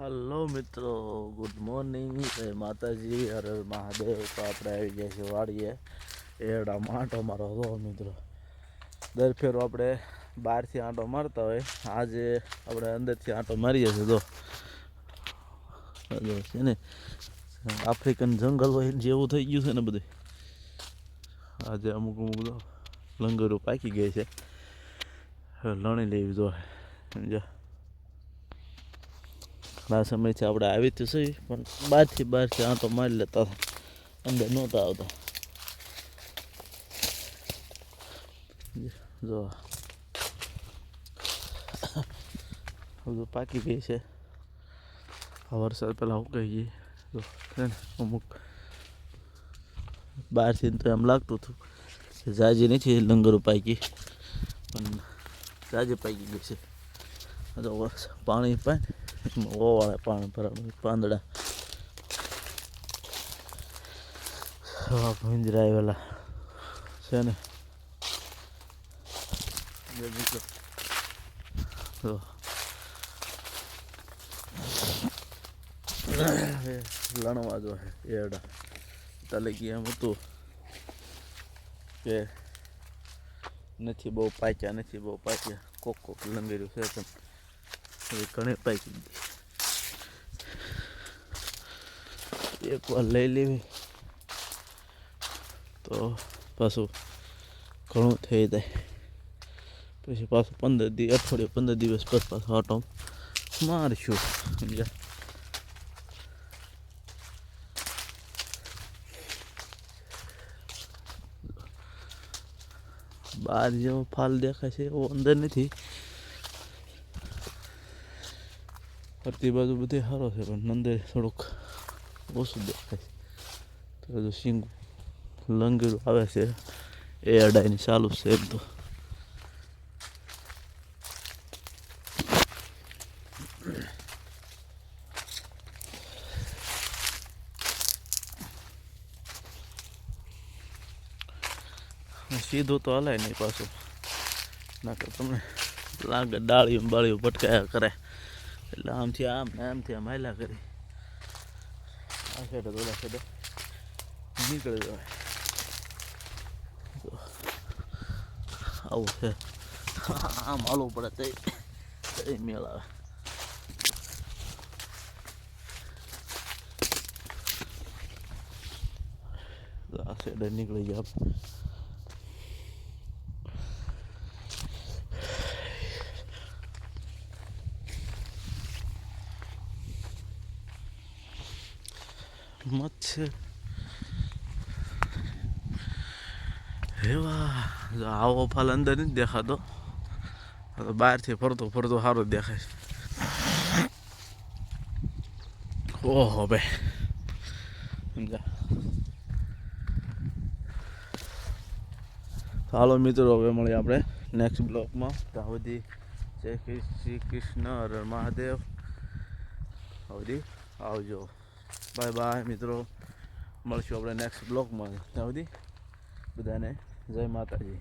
Hello મિત્રો, good morning. જય માતાજી, હર હર મહાદેવ. તો આપણે આવી ગયા છીએ વાડીએ એડામાં આંટો મારો હતો મિત્રો. દર ફેરો આપણે બહારથી આંટો મારતા હોય, આજે આપણે અંદરથી આંટો મારીએ છીએ. તો છે ને આફ્રિકન જંગલ હોય જેવું થઈ ગયું છે ને બધું. આજે અમુક લંગરો પાકી ગઈ છે, લણી લેવી જોઈએ સમજ્યા. ઘણા સમયથી આપણે આવી તો સહી, પણ બહારથી આંટો મારી લેતા અંદર નહોતા આવતા. જો બધું પાકી ગઈ છે. વરસાદ પહેલાં ઉકાઈ ગઈ તો છે ને અમુક બહારથી તો એમ લાગતું હતું કે જાજી નથી લંગરો પાકી, પણ જાજી પાકી ગઈ છે. તો પાણી પાય ઓવાળે પાણી ભરાવાનું પાંદડા ભીંજરા આવેલા છે ને. લણવા જો એડા તલગી એમ હતું કે નથી બહુ પાક્યા કોક લંગેર્યું છે પણ ઘણી પાકી ગઈ. એક વાર લઈ લેવી તો પાછું ઘણું થઈ જાય. પછી પાછું 15 દિવસ પછી પાછું આટો મારશું સમજ્યા. બહાર જેવો ફાલ દેખાય છે એવો અંદર નથી. ફરતી બાજુ બધી સારો છે, પણ અંદર થોડુંક ઓછું દેખાય છે. તો હજુ સિંગ લંગેરું આવે છે એ અડાઈની ચાલુ છે એમ તો. સીધું તો હલાય નહીં પાછું, નાખે તમને લાગે ડાળીઓ બાળીઓ ભટકાયા કરે એટલે આમથી આમ ને આમથી આમ હાલ્યા કરી આ સાઈડે ઓલા સાઈડે નીકળી જવાય. આવું છે, આમ હાલવું પડે તે મેળ આવે. આ સાઈડે નીકળી ગયા મચ્છર એવા. આવો ફાલ અંદર નથી દેખાતો, બહારથી ફરતો સારો દેખાય. ઓહો ભાઈ સમજા. ચાલો મિત્રો, હવે મળીએ આપણે નેક્સ્ટ બ્લોગમાં. ત્યાં સુધી જય શ્રી કૃષ્ણ, હર હર મહાદેવ. સુધી આવજો, બાય બાય મિત્રો. મળશું આપણે નેક્સ્ટ બ્લોગમાં. ત્યાં સુધી બધાને જય માતાજી.